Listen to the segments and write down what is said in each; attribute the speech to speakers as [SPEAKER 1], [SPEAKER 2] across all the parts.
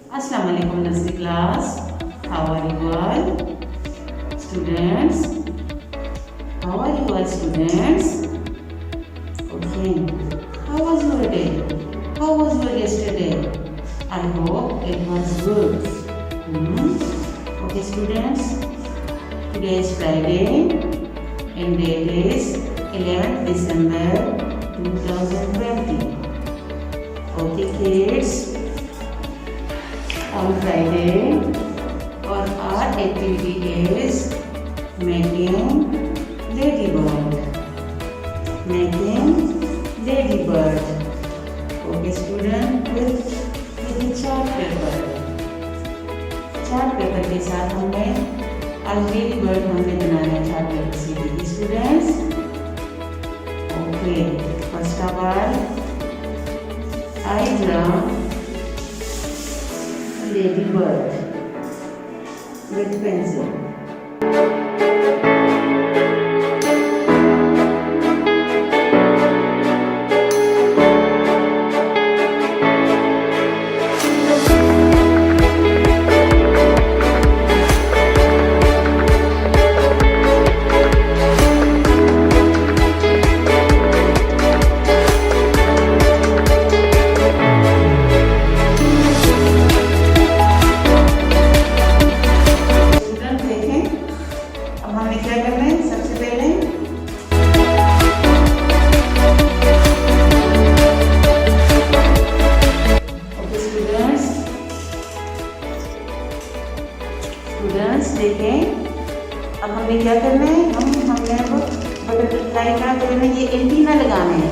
[SPEAKER 1] Assalamu alaikum nursery class. How are you all? Students, how are you all students? Okay. How was your day? How was your yesterday? I hope it was good. Okay students, today is Friday and date is 11th December 2020. Okay kids, on Friday our activity is making ladybird. Okay student, with the chart paper के साथ हमें आज ladybird हमने बनाना है chart paper से। देखिए students, okay first of all I draw ladybird with pencil. Students देखें, अब हमें क्या करना है, हमने अब बटरफ्लाई का करना है, ये एंटीना लगाना है।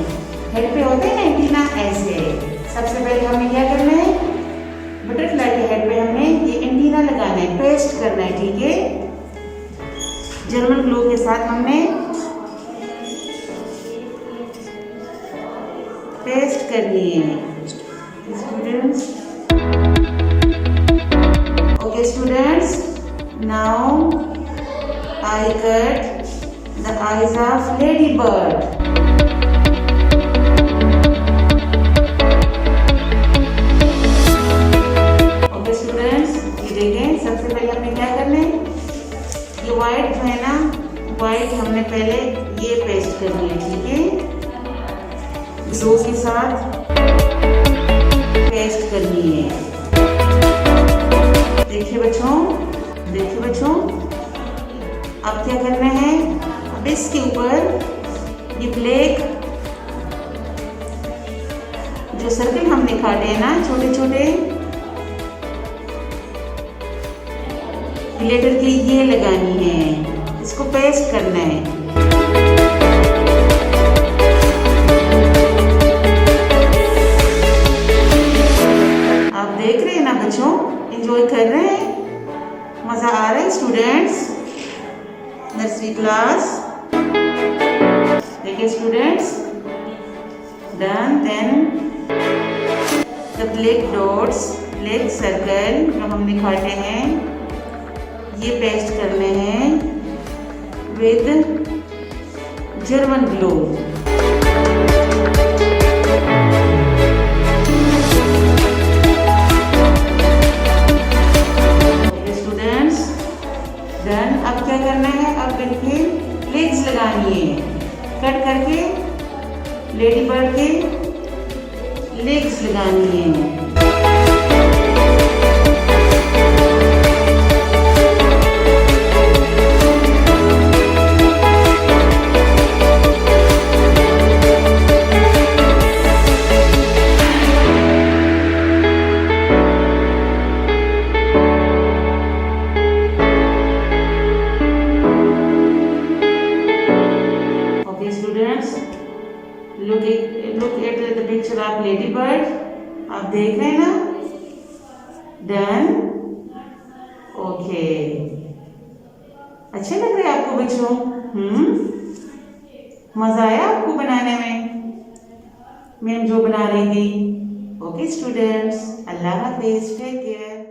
[SPEAKER 1] हेड पे होते हैं ना एंटीना, ऐसे सबसे पहले हमें क्या करना है, बटरफ्लाई के हेड पे हमने ये एंटीना लगाना है, पेस्ट करना है। ठीक है, जर्मन ग्लू के साथ हमने पेस्ट करनी है students. Okay students, now I cut the eyes of ladybird. Okay students, ये देखें, सबसे पहले हमें क्या करना है, ये वाइट जो है ना, वाइट हमने पहले ये पेस्ट करनी है। ठीक है, ग्लू के साथ पेस्ट करनी है। देखिए बच्चों, अब क्या करना है, अब इसके ऊपर ये ब्लैक जो सर्कल हमने काटे हैं ना, छोटे छोटे ग्लिटर की, ये लगानी है, इसको पेस्ट करना है। आप देख रहे हैं ना बच्चों, एंजॉय कर रहे हैं, मजा आ रहा है स्टूडेंट्स, नर्सरी क्लास। देखिए students, done. Then the black dots, black circle जो हमने काटे हैं, ये पेस्ट करने हैं विद जर्मन ग्लू। अब क्या करना है, अब देखिए लेग्स लगानी है, कट करके लेडीबर्ड के लेग्स लगानी है। Look at the picture of ladybird. आप देख रहे हैं ना, डन। ओके, अच्छे लग रहे हैं आपको बच्चों? मजा आया आपको बनाने में, मैम जो बना रही थी? ओके स्टूडेंट्स, अल्लाह हाफिज, टेक केयर।